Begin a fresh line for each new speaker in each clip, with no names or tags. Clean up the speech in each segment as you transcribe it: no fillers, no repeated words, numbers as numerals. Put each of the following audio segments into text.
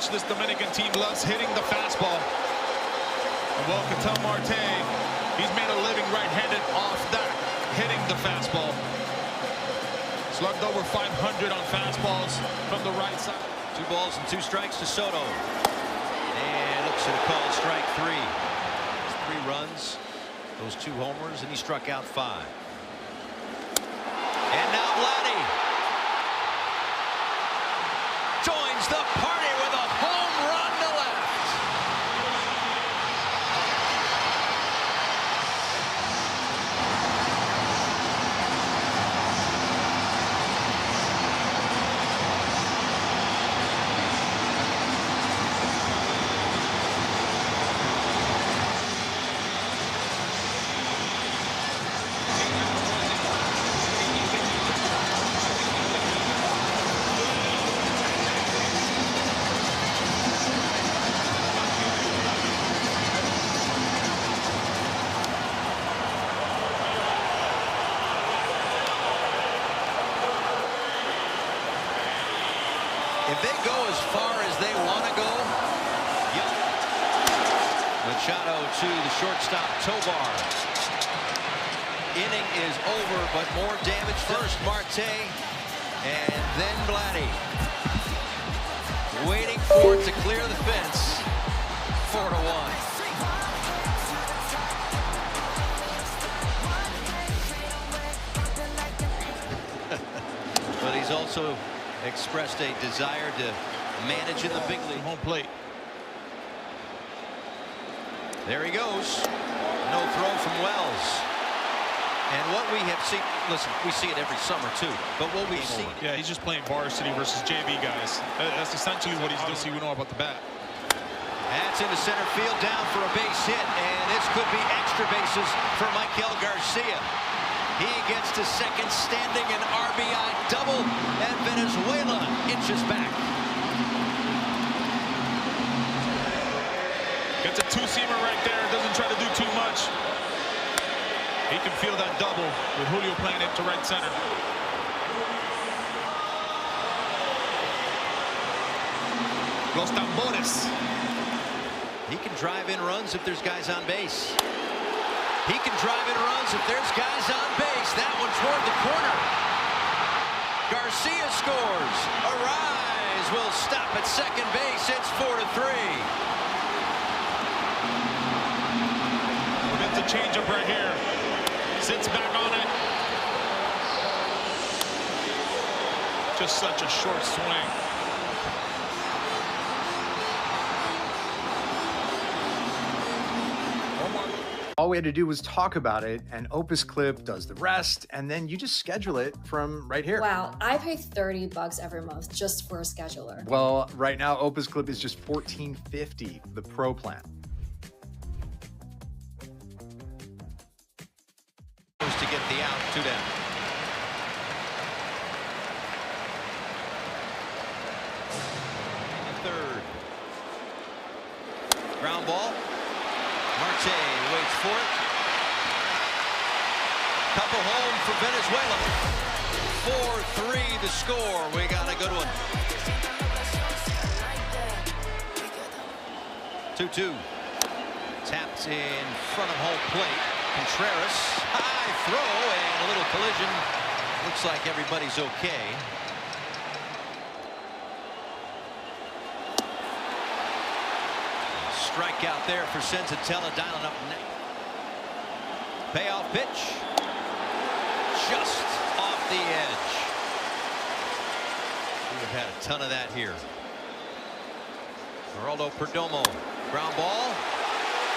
much this Dominican team loves hitting the fastball. And well, Ketel Marte, he's made a living right-handed off that, hitting the fastball. Slugged over 500 on fastballs from the right side.
2 balls and 2 strikes to Soto. And looks at a call, strike 3. 3 runs, those 2 homers, and he struck out 5. And now Vladdy joins the party with a home run to left. If they go as far as they want to go, yep. Machado to the shortstop, Tovar. Inning is over, but more damage. First Marte, and then Vladdy. Waiting for it to clear the fence. 4-1. But he's also expressed a desire to manage in the big league.
Home plate.
There he goes. No throw from Wells. And what we have seen, listen, we see it every summer too, but what we've seen.
Yeah, he's just playing varsity versus JV guys. That's essentially what he's doing. Obviously, we know about the bat.
That's into center field, down for a base hit, and this could be extra bases for Michael Garcia. He gets to second, standing an RBI double, and Venezuela inches back.
Gets a 2-seamer right there, doesn't try to do too much. He can feel that double with Julio playing it to right center. Los tambores.
He can drive in runs if there's guys on base. He can drive in runs if there's guys on base. That one toward the corner. Garcia scores. Arise will stop at second base. It's 4-3.
We'll get the changeup right here. Sits back on it. Just such a short swing.
All we had to do was talk about it, and Opus Clip does the rest, and then you just schedule it from right here.
Wow, I pay $30 every month just for a scheduler.
Well, right now, Opus Clip is just $14.50, the Pro plan.
To get the out, 2 down. Third. Ground ball. Marte waits for it. Couple home for Venezuela. 4-3 the score. We got a good one. 2-2. Tapped in front of home plate. Contreras. High throw and a little collision. Looks like everybody's okay. Strikeout there for Senzatella, dialing up. Payoff pitch. Just off the edge. We've had a ton of that here. Geraldo Perdomo. Ground ball.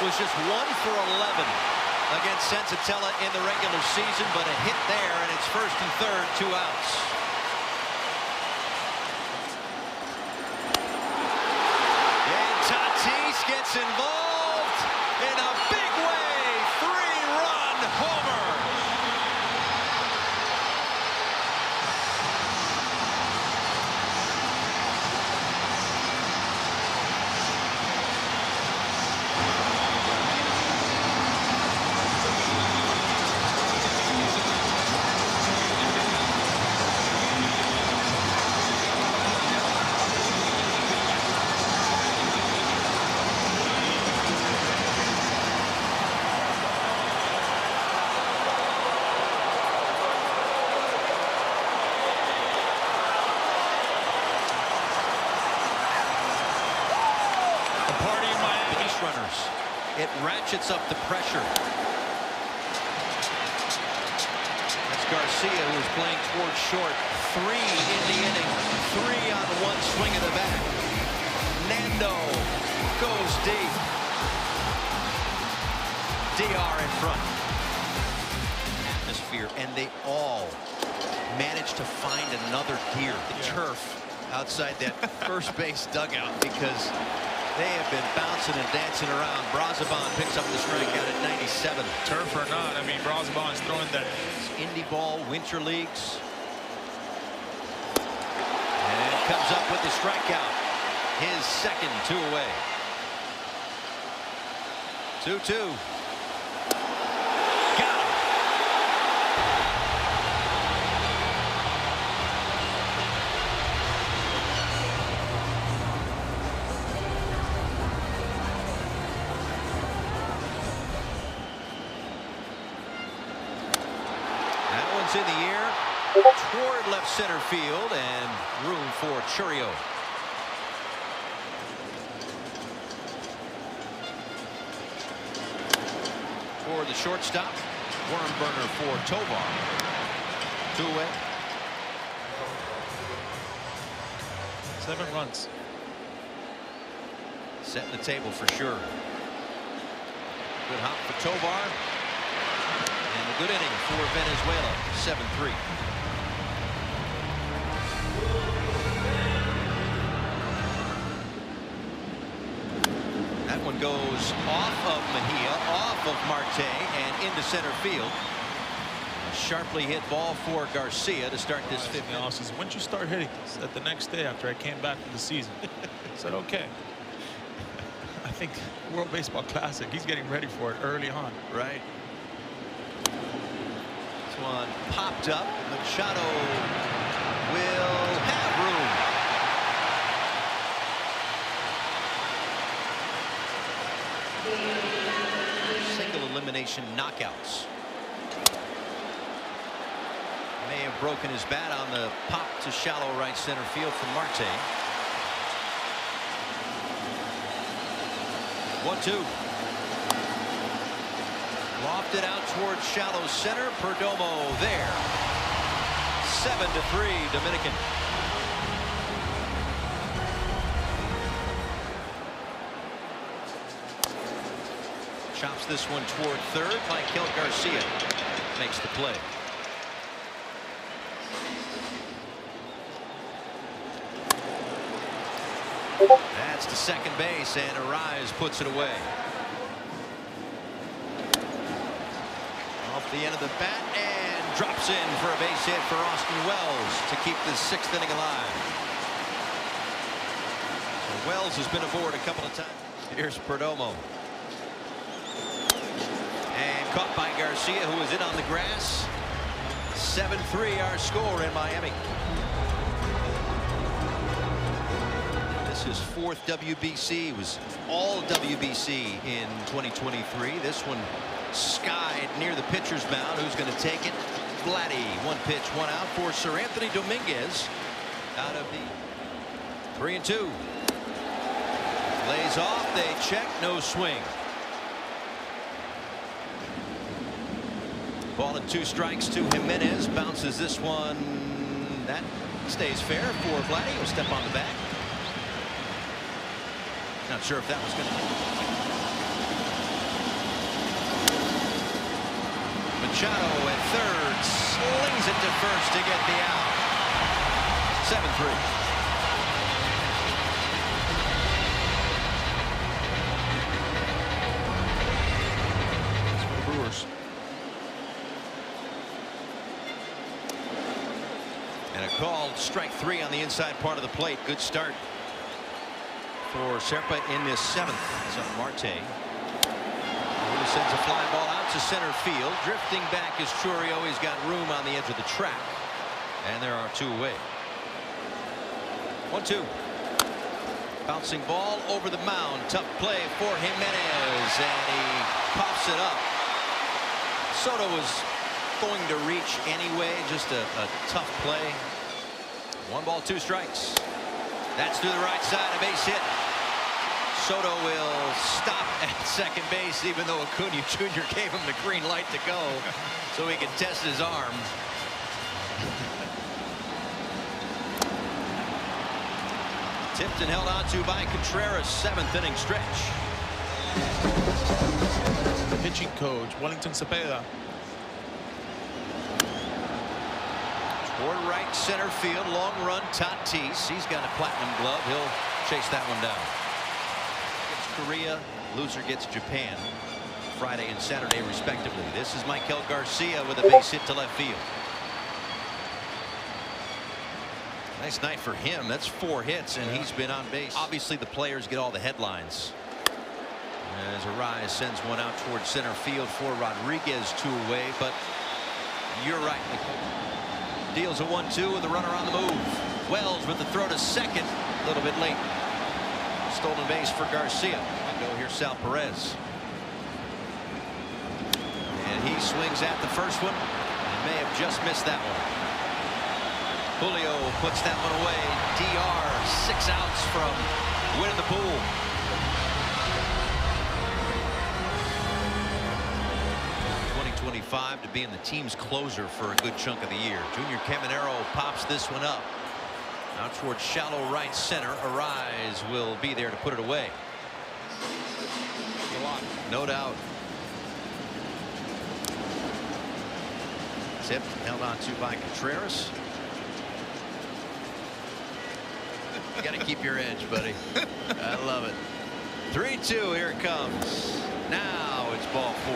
Was just 1 for 11 against Senzatella in the regular season, but a hit there, and it's first and third, 2 outs. Gets involved in a big way. 3-run homer. ratchets up the pressure. That's Garcia, who's playing towards short. 3 in the inning. 3 on one swing of the bat. Nando goes deep. DR in front. Atmosphere, and they all managed to find another gear. The turf outside that first base dugout, because they have been bouncing and dancing around. Brazaban picks up the strikeout at 97.
Turf or not, I mean, Brazaban's throwing that.
Indie ball, winter leagues. And comes up with the strikeout. His second, 2 away. 2-2. Got him. That one's in the air toward left center field, and room for Churio. For the shortstop, worm burner for Tovar. 2 away.
7 runs.
Setting the table for sure. Good hop for Tovar. And a good inning for Venezuela. 7-3. That one goes off of Mejia, off of Marte, and into center field. A sharply hit ball for Garcia to start this 5th inning.
When did you start hitting this? At the next day after I came back from the season. I said, okay. I think World Baseball Classic, he's getting ready for it early on.
Right. This one popped up. Machado will have room. Single elimination knockouts. May have broken his bat on the pop to shallow right center field from Marte. 1-2. Lofted out towards shallow center. Perdomo there. 7-3 Dominican. Chops this one toward third. Michael Garcia makes the play. That's to second base, and Arise puts it away. Off the end of the bat and drops in for a base hit for Austin Wells to keep the 6th inning alive. So Wells has been aboard a couple of times. Here's Perdomo. And caught by Garcia, who is in on the grass. 7-3 our score in Miami. This is 4th WBC. It was all WBC in 2023. This one skied near the pitcher's mound. Who's going to take it? Vladdy. 1 pitch, 1 out for Sir Anthony Dominguez. Out of the 3-2. Lays off. They check. No swing. Ball and 2 strikes to Jimenez. Bounces this one. That stays fair for Vladdy. He'll step on the back. Not sure if that was going to. Machado at third. Slings it to first to get the out. 7-3. And a called strike 3 on the inside part of the plate. Good start for Serpa in this 7th. So Marte, who sends a fly ball out to center field. Drifting back is Churio. He's got room on the edge of the track. And there are 2 away. 1-2. Bouncing ball over the mound. Tough play for Jimenez. And he pops it up. Soto was going to reach anyway. Just a tough play. 1 ball, 2 strikes. That's to the right side. A base hit. Soto will stop at second base, even though Acuna Jr. gave him the green light to go so he could test his arm. Tipped and held on to by Contreras. 7th inning stretch.
The pitching coach, Wellington Cepeda.
Toward right center field. Long run, Tatis. He's got a platinum glove. He'll chase that one down. Gets Korea. Loser gets Japan. Friday and Saturday, respectively. This is Maikel Garcia with a base hit to left field. Nice night for him. That's 4 hits, and he's been on base. Obviously, the players get all the headlines. As Arise sends one out towards center field for Rodriguez, 2 away, but you're right. Deals a 1-2 with the runner on the move. Wells with the throw to second, a little bit late. Stolen base for Garcia. Go here, Sal Perez. And he swings at the first one and may have just missed that one. Julio puts that one away. DR 6 outs from winning the pool. '25 to being the team's closer for a good chunk of the year. Junior Caminero pops this one up. Out towards shallow right center. Arise will be there to put it away. No doubt. Tipped, held on to by Contreras. You got to keep your edge, buddy. I love it. 3-2, here it comes. Now it's ball 4.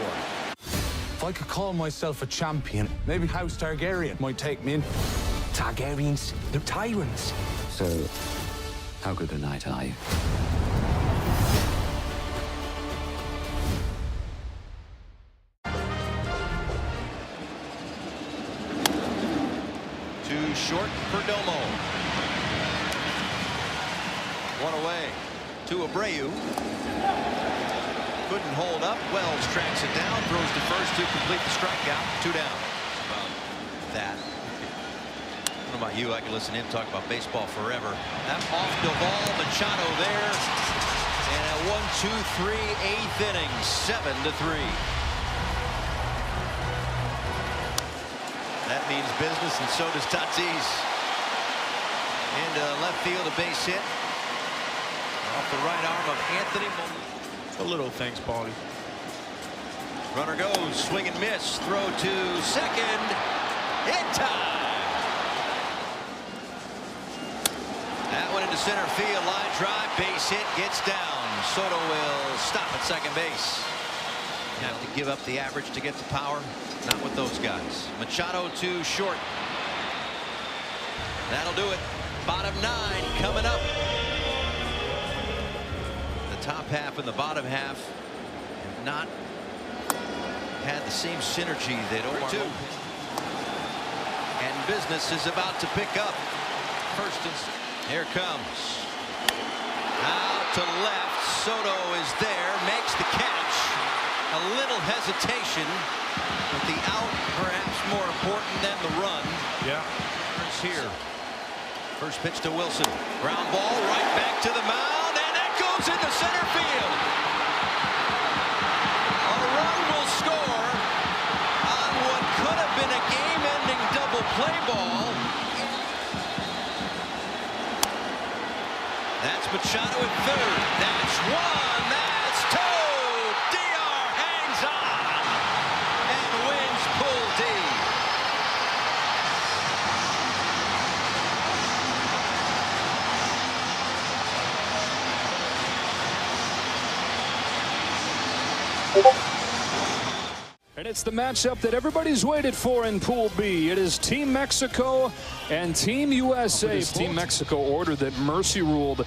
If I could call myself a champion, maybe House Targaryen might take me in.
Targaryens, they're tyrants. So, how good a night are you?
Too short for Domo. 1 away to Abreu. Couldn't hold up. Wells tracks it down, throws to first to complete the strikeout. 2 down. About that. I don't know about you. I could listen to him talk about baseball forever. That off the ball, Machado there. And a 1-2-3 8th inning, 7-3. That means business, and so does Tatis. Into left field, a base hit. Off the right arm of Anthony.
A little thanks, Paulie.
Runner goes, swing and miss. Throw to second. In time. That one into center field. Line drive, base hit, gets down. Soto will stop at second base. You have to give up the average to get the power. Not with those guys. Machado to short. That'll do it. Bottom 9 coming up. The top half and the bottom half have not had the same synergy that Omar. And business is about to pick up. First and here comes. Out to left. Soto is there, makes the catch. A little hesitation, but the out perhaps more important than the run.
Yeah.
It's here. First pitch to Wilson. Ground ball right back to the mound, and that goes into center field. A run will score on what could have been a game-ending double play ball. That's Machado at third. That's 1. That's 2. DR hangs on and wins Pool D.
And it's the matchup that everybody's waited for in Pool B. It is Team Mexico and Team USA. Team Mexico ordered that mercy ruled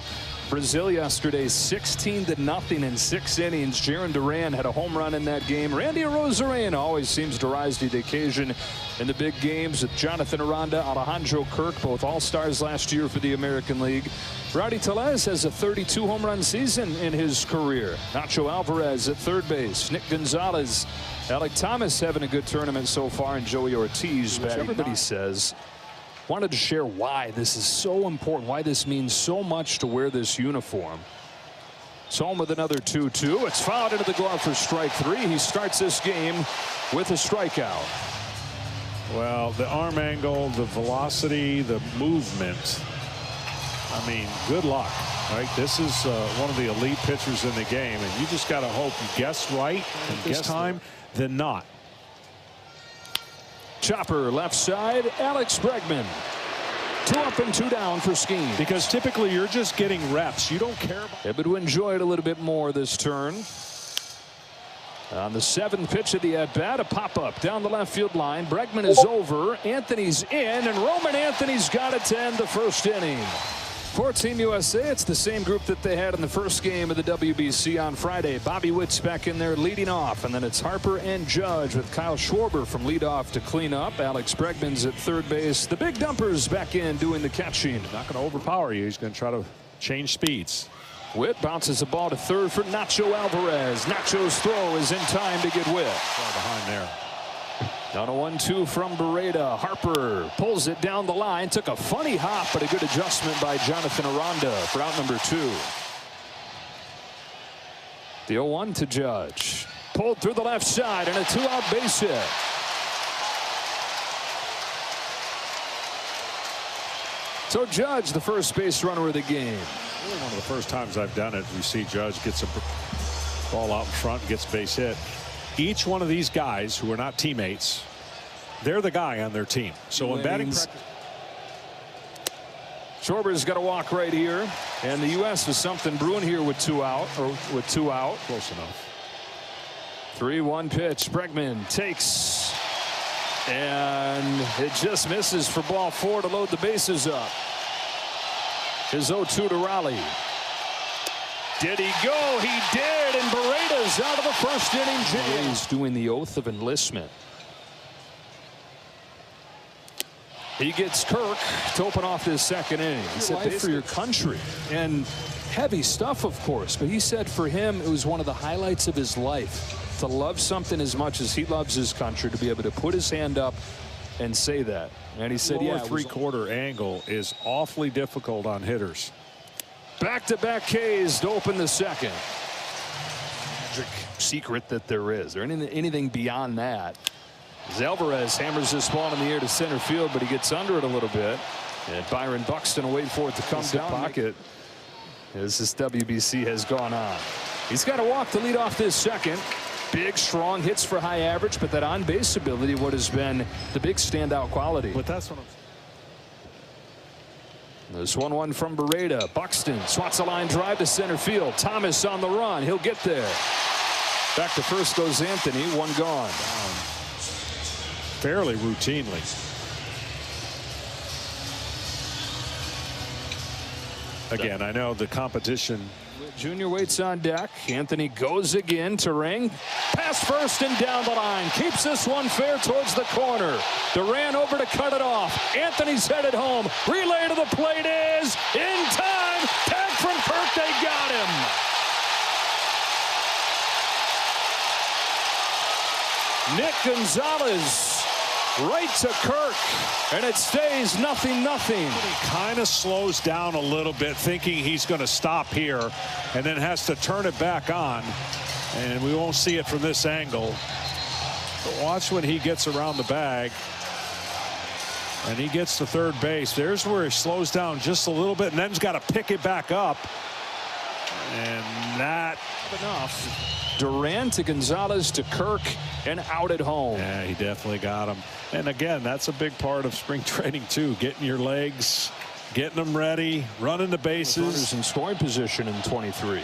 Brazil yesterday 16-0 in 6 innings. Jaron Duran had a home run in that game. Randy Arozarena always seems to rise to the occasion in the big games with Jonathan Aranda, Alejandro Kirk, both all-stars last year for the American League. Rowdy Tellez has a 32 home run season in his career. Nacho Alvarez at third base. Nick Gonzalez, Alec Thomas having a good tournament so far, and Joey Ortiz. Which everybody says wanted to share why this is so important, why this means so much to wear this uniform. It's home with another 2-2. It's fouled into the glove for strike 3. He starts this game with a strikeout.
Well, the arm angle, the velocity, the movement. I mean, good luck, right? This is one of the elite pitchers in the game, and you just got to hope you guess right this time than not.
Chopper left side, Alex Bregman. 2 up and 2 down for Skeen.
Because typically you're just getting reps. You don't care about.
Able to enjoy it a little bit more this turn. On the 7th pitch of the at-bat, a pop-up down the left field line. Bregman is over. Anthony's in, and Roman Anthony's got it to end the first inning. For Team USA, it's the same group that they had in the first game of the WBC on Friday. Bobby Witt's back in there leading off, and then it's Harper and Judge with Kyle Schwarber from leadoff to clean up. Alex Bregman's at third base. The big dumpers back in doing the catching.
Not going to overpower you. He's going to try to change speeds.
Witt bounces the ball to third for Nacho Alvarez. Nacho's throw is in time to get Witt.
Behind there.
Down a 1-2 from Beretta. Harper pulls it down the line. Took a funny hop, but a good adjustment by Jonathan Aranda for out number 2. The 0-1 to Judge. Pulled through the left side and a 2-out base hit. So Judge, the first base runner of the game.
Really one of the first times I've done it. We see Judge gets a ball out in front, gets a base hit. Each one of these guys who are not teammates, they're the guy on their team. So in batting practice,
Schwarber's got to walk right here, and the U.S. has something brewing here with 2 out,
Close enough.
3-1 pitch. Bregman takes, and it just misses for ball 4 to load the bases up. His 0-2 to Raleigh. Did he go? He did, and Beretta's out of the first inning. Jays doing the oath of enlistment. He gets Kirk to open off his second inning. He said, life for your country. And heavy stuff, of course, but he said for him it was one of the highlights of his life to love something as much as he loves his country, to be able to put his hand up and say that. And he said, yeah,
3/4 angle is awfully difficult on hitters.
Back-to-back Ks to open the second. Magic secret that there is. Or anything beyond that. As Alvarez hammers this ball in the air to center field, but he gets under it a little bit. And Byron Buxton will wait for it to come down pocket as this WBC has gone on. He's got to walk to lead off this second. Big, strong hits for high average, but that on-base ability, what has been the big standout quality.
But that's what I'm saying.
This 1-1 from Beretta. Buxton swats a line drive to center field. Thomas on the run. He'll get there. Back to first goes Anthony. 1 gone.
Fairly routinely. Again, I know the competition.
Junior waits on deck. Anthony goes again to ring. Past first and down the line. Keeps this one fair towards the corner. Duran over to cut it off. Anthony's headed home. Relay to the plate is in time. Tag from Kirk. They got him. Nick Gonzalez right to Kirk, and it stays 0-0.
He kind of slows down a little bit, thinking he's going to stop here, and then has to turn it back on, and we won't see it from this angle. But watch when he gets around the bag, and he gets to third base. There's where he slows down just a little bit, and then's got to pick it back up, and not enough.
Duran to Gonzalez to Kirk, and out at home.
Yeah, he definitely got him. And again, that's a big part of spring training too, getting your legs, getting them ready, running the bases.
Runners in scoring position in 23.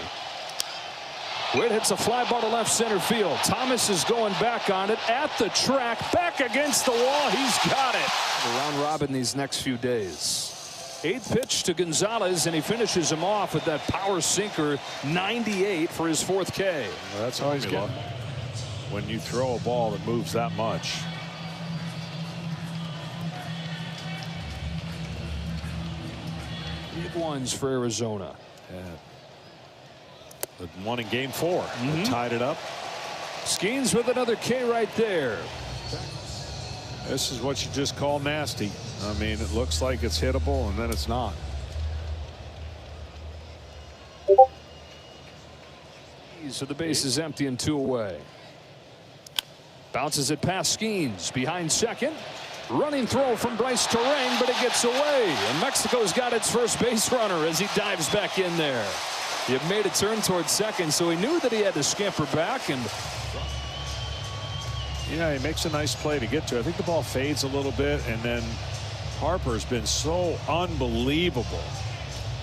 Witt hits a fly ball to left center field. Thomas is going back on it at the track, back against the wall. He's got it. The round robin these next few days. 8th pitch to Gonzalez, and he finishes him off with that power sinker, 98 for his 4th K.
Well, that's how he's getting when you throw a ball that moves that much.
Big ones for Arizona.
Yeah. The one in game 4. Tied it up.
Skeens with another K right there.
This is what you just call nasty. I mean, it looks like it's hittable, and then it's not.
So the base is empty and 2 away. Bounces it past Skeens behind second. Running throw from Bryce Terang, but it gets away. And Mexico's got its first base runner as he dives back in there. He made a turn towards second, so he knew that he had to scamper back. And
yeah, he makes a nice play to get to. I think the ball fades a little bit, and then Harper's been so unbelievable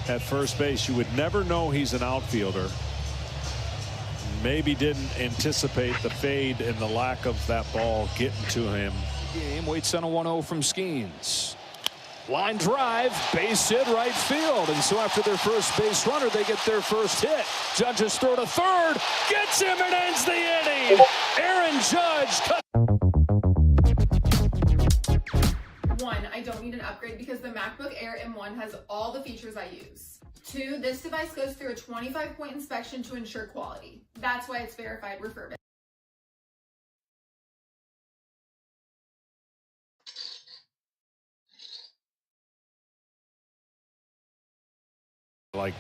at first base. You would never know he's an outfielder. Maybe didn't anticipate the fade and the lack of that ball getting to him.
Game waits on a 1-0 from Skeens. Line drive, base hit right field. And so after their first base runner, they get their first hit. Judge's throw to third, gets him and ends the inning. Aaron Judge cut.
1, I don't need an upgrade because the MacBook Air M1 has all the features I use. 2, this device goes through a 25-point inspection to ensure quality. That's why it's verified refurbished.
Like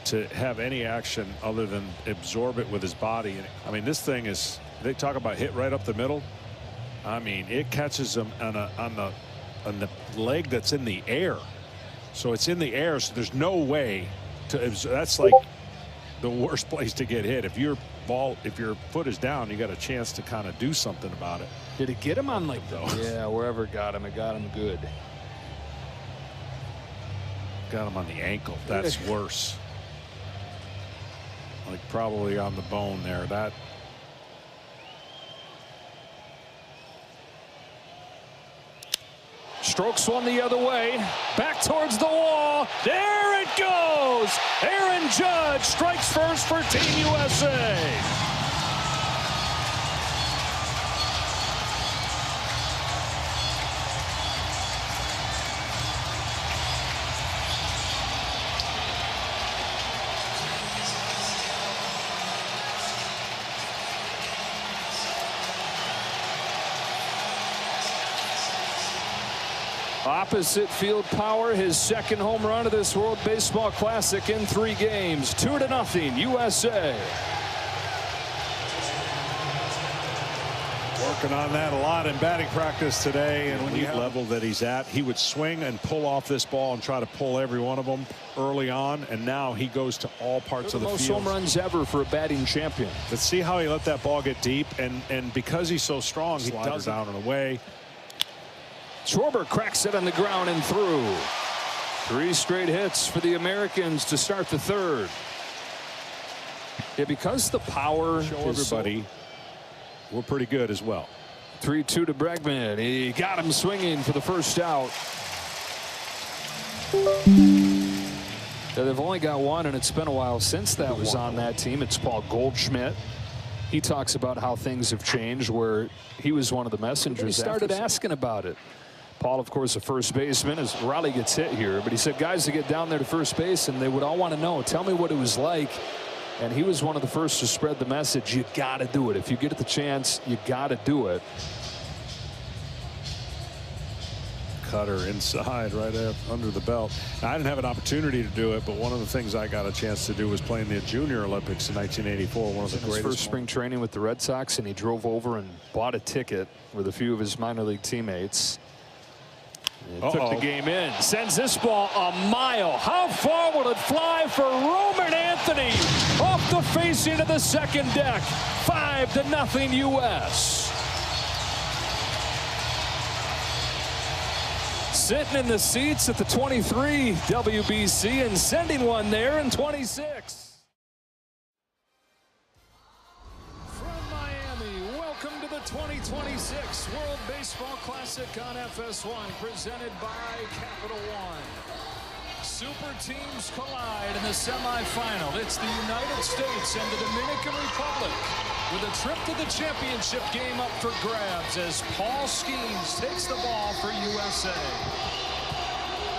to have any action other than absorb it with his body. I mean, this thing is, they talk about hit right up the middle. I mean, it catches him on the leg that's in the air. So it's in the air, so there's no way to, that's like the worst place to get hit. If your foot is down, you got a chance to kind of do something about it.
Did it get him on like those? Yeah, wherever it got him good.
Got him on the ankle. That's worse. Like probably on the bone there. That.
Strokes one the other way. Back towards the wall. There it goes. Aaron Judge strikes first for Team USA. Opposite field power, his second home run of this World Baseball Classic in 3 games. 2-0 USA.
Working on that a lot in batting practice today, and when you level that he's at, he would swing and pull off this ball and try to pull every one of them early on, and now he goes to all parts of the field.
Most home runs ever for a batting champion.
Let's see how he let that ball get deep, and because he's so strong, he does down and away.
Schwarber cracks it on the ground and through. 3 straight hits for the Americans to start the third. Yeah, because the power.
Show everybody we're pretty good as well.
3-2 to Bregman. He got him swinging for the first out. Yeah, they've only got one, and it's been a while since that was on that team. It's Paul Goldschmidt. He talks about how things have changed, where he was one of the messengers. He started asking about it. Paul, of course, a first baseman, as Riley gets hit here. But he said guys to get down there to first base, and they would all want to know, tell me what it was like. And he was one of the first to spread the message. You got to do it. If you get the chance, you got to do it.
Cutter inside right up under the belt. Now, I didn't have an opportunity to do it, but one of the things I got a chance to do was play in the Junior Olympics in 1984. One of the greatest.
His first spring training with the Red Sox, and he drove over and bought a ticket with a few of his minor league teammates. Took the game in. Sends this ball a mile. How far will it fly for Roman Anthony? Off the facing of the second deck. 5-0 U.S. Sitting in the seats at the 23 WBC and sending one there in 26. Welcome to the 2026 World Baseball Classic on FS1, presented by Capital One. Super teams collide in the semifinal. It's the United States and the Dominican Republic, with a trip to the championship game up for grabs as Paul Skeens takes the ball for USA.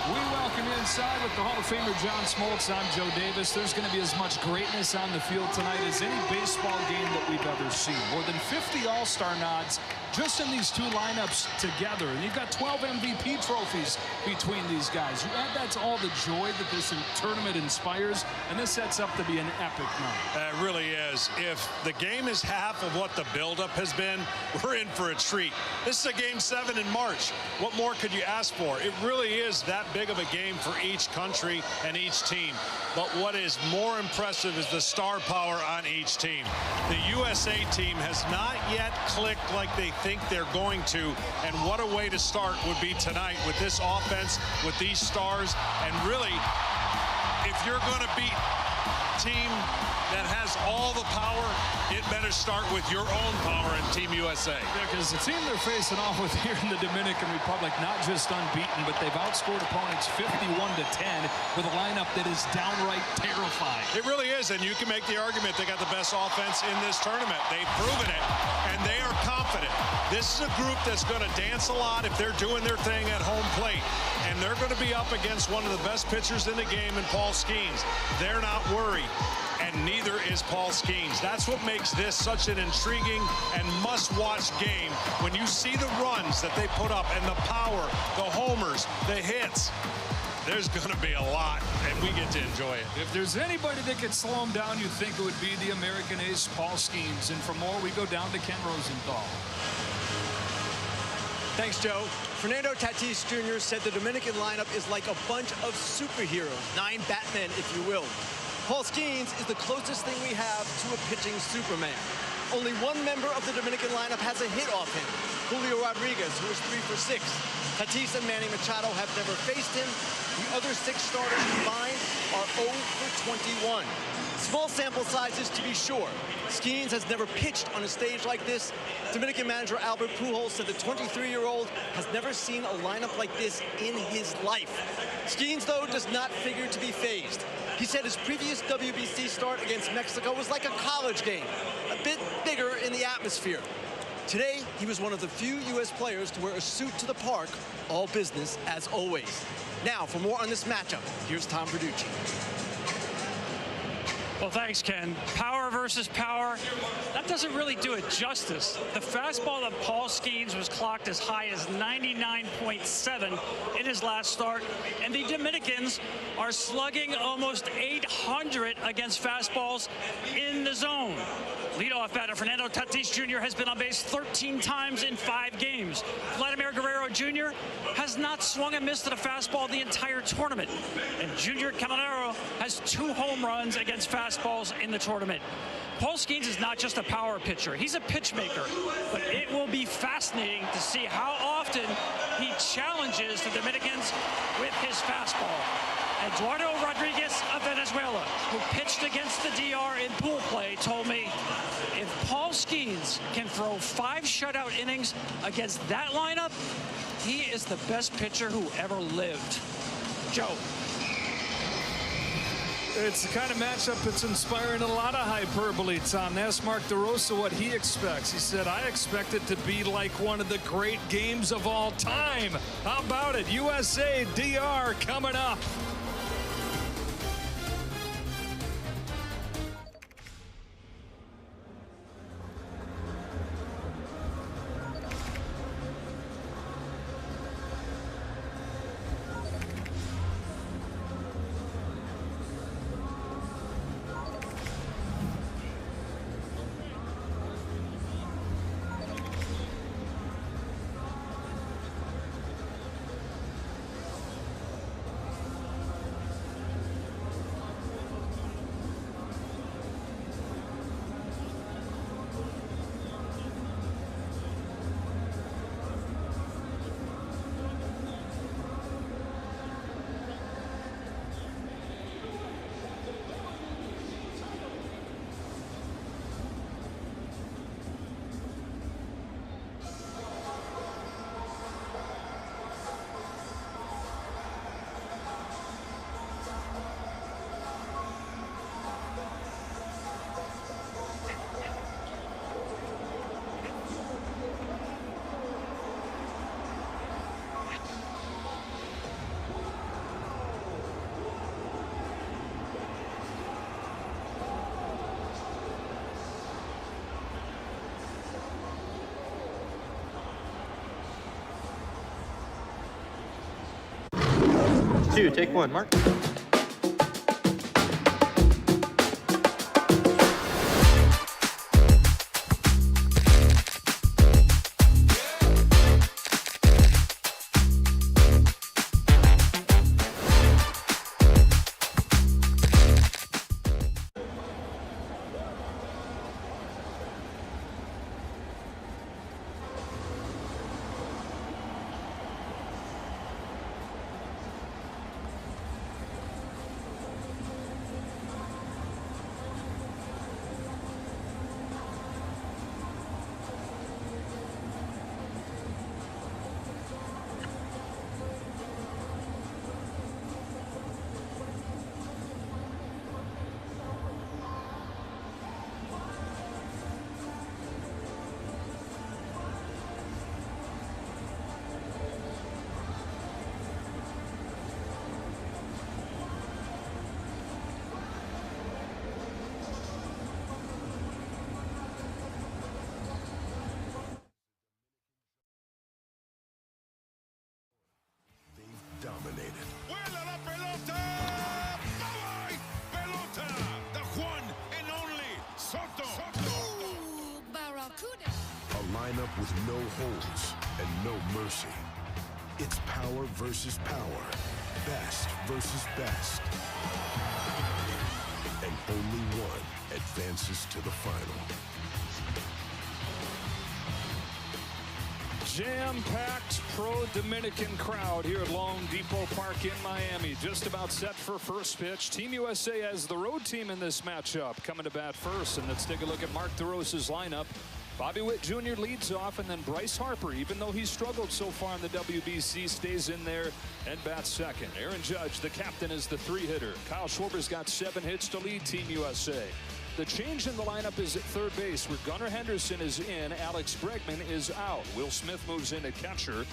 We welcome you inside with the Hall of Famer John Smoltz. I'm Joe Davis. There's going to be as much greatness on the field tonight as any baseball game that we've ever seen. More than 50 All-Star nods just in these two lineups together. And you've got 12 MVP trophies between these guys. You add that to all the joy that this tournament inspires, and this sets up to be an epic night.
It really is. If the game is half of what the buildup has been, we're in for a treat. This is a Game 7 in March. What more could you ask for? It really is that big of a game for each country and each team. But what is more impressive is the star power on each team. The USA team has not yet clicked like they think they're going to, and what a way to start would be tonight with this offense, with these stars. And really, if you're going to beat a team that has all the power, it better start with your own power in Team USA.
Yeah, because the team they're facing off with here in the Dominican Republic, not just unbeaten, but they've outscored opponents 51-10 with a lineup that is downright terrifying.
It really is, and you can make the argument they got the best offense in this tournament. They've proven it, and they are confident. This is a group that's going to dance a lot if they're doing their thing at home plate, and they're going to be up against one of the best pitchers in the game in Paul Skeens. They're not worried, and neither is Paul Skeens. That's what makes this such an intriguing and must-watch game. When you see the runs that they put up and the power, the homers, the hits, there's going to be a lot, and we get to enjoy it.
If there's anybody that could slow him down, you'd think it would be the American ace, Paul Skeens. And for more, we go down to Ken Rosenthal.
Thanks, Joe. Fernando Tatis Jr. said the Dominican lineup is like a bunch of superheroes, 9 Batmen, if you will. Paul Skeens is the closest thing we have to a pitching Superman. Only one member of the Dominican lineup has a hit off him, Julio Rodriguez, who is 3 for 6. Tatis and Manny Machado have never faced him. The other 6 starters combined are 0 for 21. Small sample sizes, to be sure. Skeens has never pitched on a stage like this. Dominican manager Albert Pujols said the 23-year-old has never seen a lineup like this in his life. Skeens, though, does not figure to be fazed. He said his previous WBC start against Mexico was like a college game, a bit bigger in the atmosphere. Today, he was one of the few U.S. players to wear a suit to the park, all business as always. Now, for more on this matchup, here's Tom Verducci.
Well, thanks, Ken. Power versus power, that doesn't really do it justice. The fastball that Paul Skeens was clocked as high as 99.7 in his last start, and the Dominicans are slugging almost 800 against fastballs in the zone. Leadoff batter Fernando Tatis Jr. has been on base 13 times in 5 games. Vladimir Guerrero Jr. has not swung and missed at a fastball the entire tournament. And Junior Caminero has 2 home runs against fastballs in the tournament. Paul Skeens is not just a power pitcher. He's a pitch maker. But it will be fascinating to see how often he challenges the Dominicans with his fastball. Eduardo Rodriguez of Venezuela, who pitched against the DR in pool play, told me if Paul Skeens can throw 5 shutout innings against that lineup, he is the best pitcher who ever lived. Joe.
It's the kind of matchup that's inspiring a lot of hyperbole, Tom. Ask Mark DeRosa what he expects. He said, I expect it to be like one of the great games of all time. How about it? USA DR coming up.
2, take 1, Mark.
Dominated. ¡Vuela la pelota! ¡Bye! ¡Pelota! The one and only Soto.
Ooh, Barracuda.
A lineup with no holds and no mercy. It's power versus power. Best versus best. And only one advances to the final.
Jam-packed pro-Dominican crowd here at Lone Depot Park in Miami. Just about set for first pitch. Team USA has the road team in this matchup coming to bat first. And let's take a look at Mark DeRosa's lineup. Bobby Witt Jr. leads off, and then Bryce Harper, even though he's struggled so far in the WBC, stays in there and bats second. Aaron Judge, the captain, is the 3-hitter. Kyle Schwarber's got 7 hits to lead Team USA. The change in the lineup is at third base, where Gunnar Henderson is in, Alex Bregman is out. Will Smith moves in at catcher.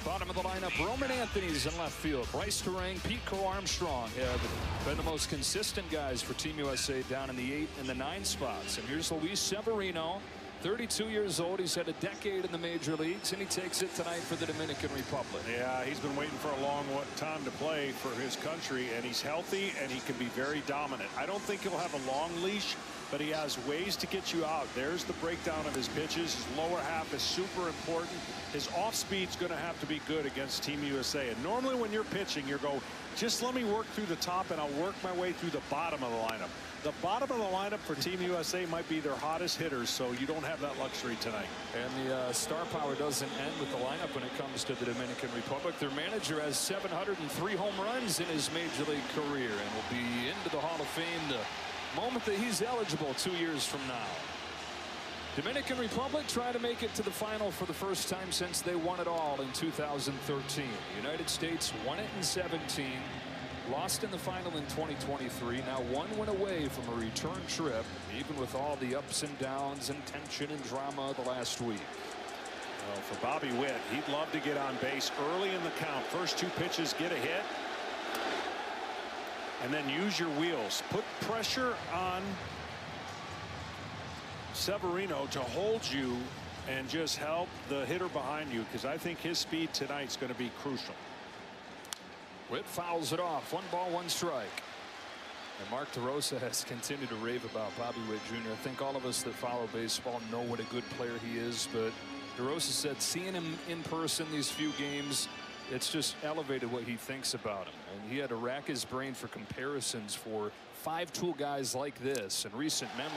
Bottom of the lineup, Roman Anthony's in left field. Bryce Terang, Pete Crow Armstrong have been the most consistent guys for Team USA down in the 8 and the 9 spots. And here's Luis Severino, 32 years old. He's had a decade in the major leagues, and he takes it tonight for the Dominican Republic.
Yeah, he's been waiting for a long time to play for his country, and he's healthy, and he can be very dominant. I don't think he'll have a long leash, but he has ways to get you out. There's the breakdown of his pitches. His lower half is super important. His off speed's going to have to be good against Team USA. And normally when you're pitching, you go, just let me work through the top, and I'll work my way through the bottom of the lineup. The bottom of the lineup for Team USA might be their hottest hitters, so you don't have that luxury tonight.
And the star power doesn't end with the lineup when it comes to the Dominican Republic. Their manager has 703 home runs in his major league career and will be into the Hall of Fame the moment that he's eligible 2 years from now. Dominican Republic try to make it to the final for the first time since they won it all in 2013. United States won it in 17. Lost in the final in 2023. Now 1 win away from a return trip, even with all the ups and downs and tension and drama the last week.
Well, for Bobby Witt, he'd love to get on base early in the count. First 2 pitches, get a hit, and then use your wheels. Put pressure on Severino to hold you and just help the hitter behind you, because I think his speed tonight's going to be crucial.
Witt fouls it off. 1 ball, 1 strike. And Mark DeRosa has continued to rave about Bobby Witt Jr. I think all of us that follow baseball know what a good player he is, but DeRosa said seeing him in person these few games, it's just elevated what he thinks about him. And he had to rack his brain for comparisons for 5-tool guys like this in recent memory.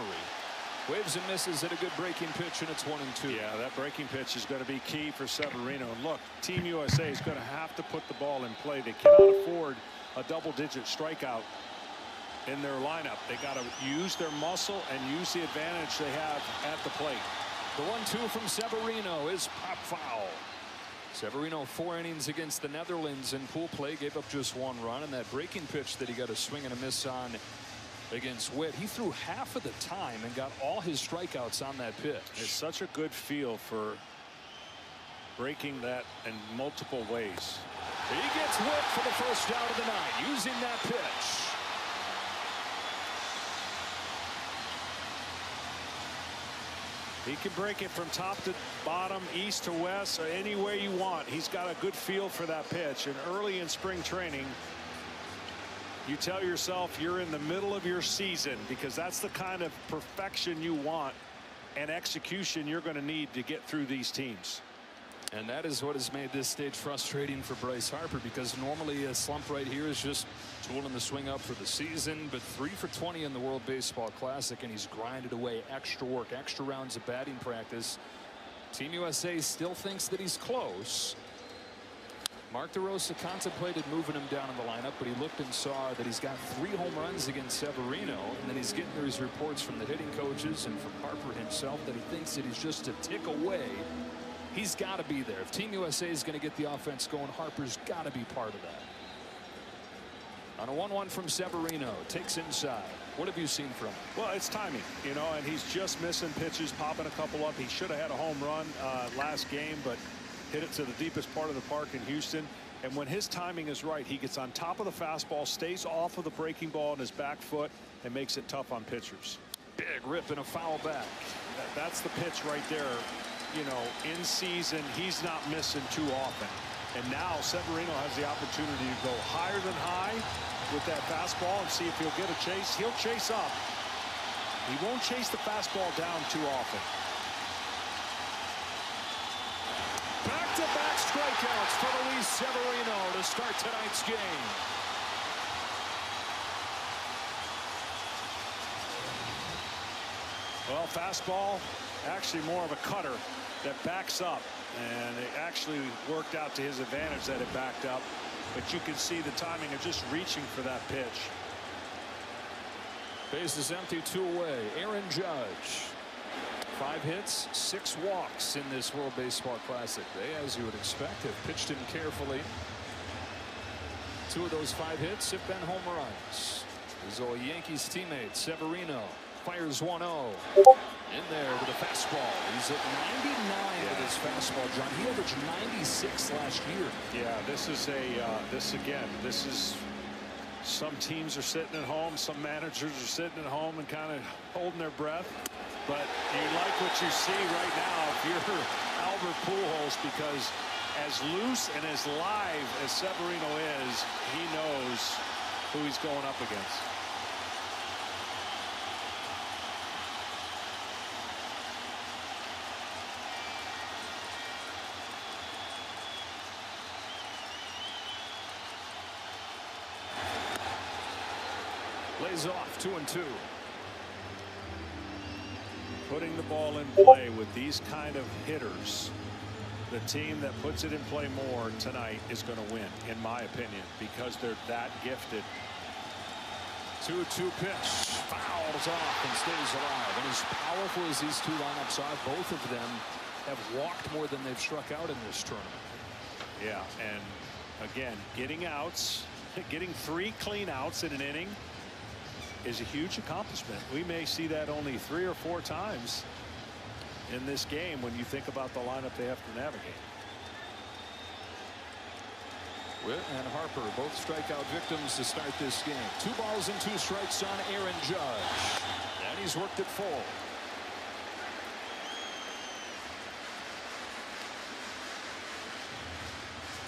Waves and misses at a good breaking pitch, and it's 1-2.
Yeah, that breaking pitch is going to be key for Severino. And look, Team USA is going to have to put the ball in play. They cannot afford a double-digit strikeout in their lineup. They got to use their muscle and use the advantage they have at the plate.
The 1-2 from Severino is pop foul. Severino 4 innings against the Netherlands in pool play, gave up just 1 run, and that breaking pitch that he got a swing and a miss on against Witt, he threw half of the time and got all his strikeouts on that pitch.
It's such a good feel for breaking that in multiple ways.
He gets Witt for the first out of the night using that pitch.
He can break it from top to bottom, east to west, or any way you want. He's got a good feel for that pitch. And early in spring training, You tell yourself you're in the middle of your season, because that's the kind of perfection you want and execution you're going to need to get through these teams.
And that is what has made this stage frustrating for Bryce Harper, because normally a slump right here is just tooling the swing up for the season. But 3 for 20 in the World Baseball Classic, and he's grinded away extra work, extra rounds of batting practice. Team USA still thinks that he's close. Mark DeRosa contemplated moving him down in the lineup, but he looked and saw that he's got 3 home runs against Severino, and then he's getting these reports from the hitting coaches and from Harper himself that he thinks that he's just a tick away. He's got to be there. If Team USA is going to get the offense going, Harper's got to be part of that. On a 1-1 from Severino, takes inside. What have you seen from him?
Well, it's timing, you know, and he's just missing pitches, popping a couple up. He should have had a home run last game, but hit it to the deepest part of the park in Houston. And when his timing is right, he gets on top of the fastball, stays off of the breaking ball in his back foot, and makes it tough on pitchers.
Big rip and a foul back.
That's the pitch right there. You know, in season, he's not missing too often. And now Severino has the opportunity to go higher than high with that fastball and see if he'll get a chase. He'll chase up. He won't chase the fastball down too often.
Back-to-back strikeouts for Luis Severino to start tonight's game.
Well, fastball, actually more of a cutter that backs up, and it actually worked out to his advantage that it backed up, but you can see the timing of just reaching for that pitch.
Base is empty, 2 away. Aaron Judge, 5 hits, 6 walks in this World Baseball Classic. They, as you would expect, have pitched him carefully. 2 of those 5 hits have been home runs. His old Yankees teammate Severino fires 1-0 in there with a fastball. He's at 99 with his fastball, John. He averaged 96 last year.
Yeah, this is some teams are sitting at home, some managers are sitting at home and kind of holding their breath. But you like what you see right now if you're Albert Pujols, because as loose and as live as Severino is, he knows who he's going up against.
Lays off 2-2.
Putting the ball in play with these kind of hitters, the team that puts it in play more tonight is going to win, in my opinion, because they're that gifted.
2-2 pitch, fouls off and stays alive. And as powerful as these 2 lineups are, both of them have walked more than they've struck out in this tournament.
Yeah, and again, getting outs, getting 3 clean outs in an inning is a huge accomplishment. We may see that only 3 or 4 times in this game when you think about the lineup they have to navigate.
Witt and Harper both strikeout victims to start this game. 2 balls and 2 strikes on Aaron Judge, and he's worked it full.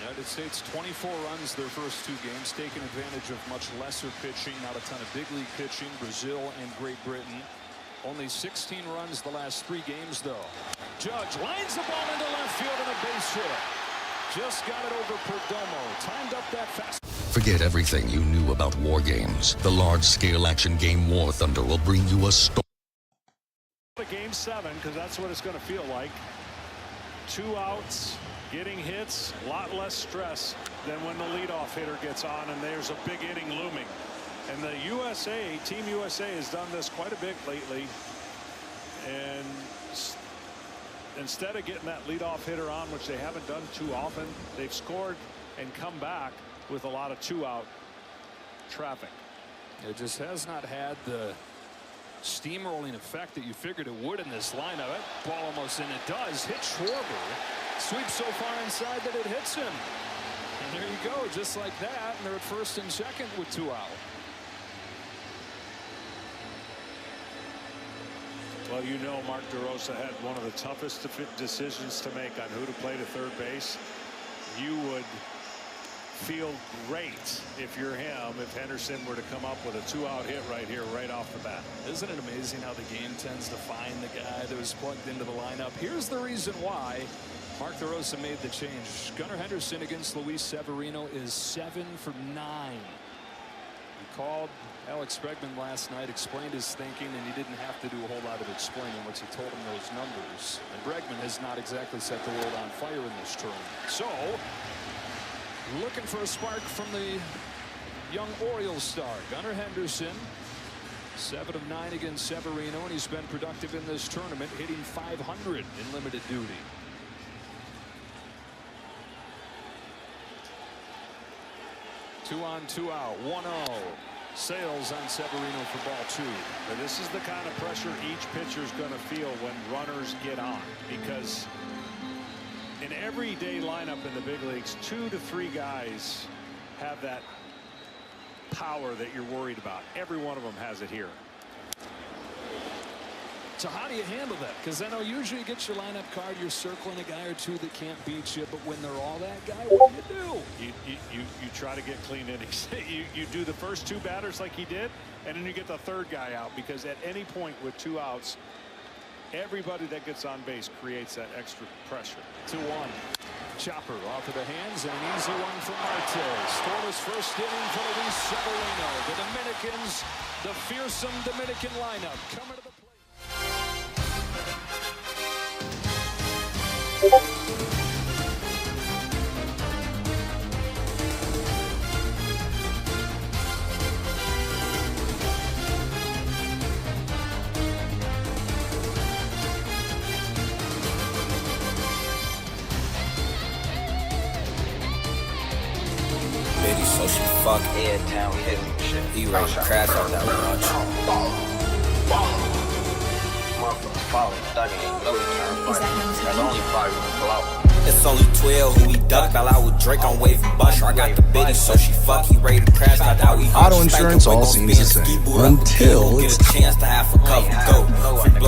United States 24 runs their first 2 games, taking advantage of much lesser pitching, not a ton of big league pitching. Brazil and Great Britain. Only 16 runs the last 3 games, though. Judge lines the ball into left field and a base hit. Just got it over Perdomo. Timed up that fast.
Forget everything you knew about war games. The large-scale action game War Thunder will bring you a story.
Game 7, because that's what it's going to feel like. 2 outs. Getting hits, a lot less stress than when the leadoff hitter gets on and there's a big inning looming. And the USA, Team USA, has done this quite a bit lately. And instead of getting that leadoff hitter on, which they haven't done too often, they've scored and come back with a lot of 2-out traffic.
It just has not had the steamrolling effect that you figured it would in this lineup. That ball almost, and it does, hit Schwarber. Sweeps so far inside that it hits him. And there you go, just like that. And they're at first and second with 2 out.
Well, you know, Mark DeRosa had one of the toughest decisions to make on who to play to third base. You would feel great if you're him, if Henderson were to come up with a 2-out hit right here, right off the bat.
Isn't it amazing how the game tends to find the guy that was plugged into the lineup? Here's the reason why Mark DeRosa made the change. Gunnar Henderson against Luis Severino is 7 for 9. He called Alex Bregman last night, explained his thinking, and he didn't have to do a whole lot of explaining once he told him those numbers. And Bregman has not exactly set the world on fire in this tournament. So, looking for a spark from the young Orioles star, Gunnar Henderson. 7 of 9 against Severino, and he's been productive in this tournament, hitting .500 in limited duty. Two on, 2 out, 1-0. Sales on Severino for ball 2.
But this is the kind of pressure each pitcher is going to feel when runners get on, because in everyday lineup in the big leagues, 2 to 3 guys have that power that you're worried about. Every one of them has it here.
So how do you handle that? Because I know usually you get your lineup card, you're circling a guy or two that can't beat you, but when they're all that guy, what do you do?
You try to get clean innings. you do the first 2 batters like he did, and then you get the 3rd guy out, because at any point with 2 outs, everybody that gets on base creates that extra pressure.
2-1. Chopper off of the hands, and an easy one for Marte. Scoreless first inning for Luis Severino. The Dominicans, the fearsome Dominican lineup, coming to the plate.
So she fuck head town hitting shit. He ready to crash out that lunch. Motherfuckers falling, thugging, ain't no return fight. That's only probably gonna pull out. It's only 12 who we duck. While out with Drake on waving Bush. I got the biddy, so she fuck. He ready to crash out that we
auto insurance all seems the same until it's
get a chance to have a cover go.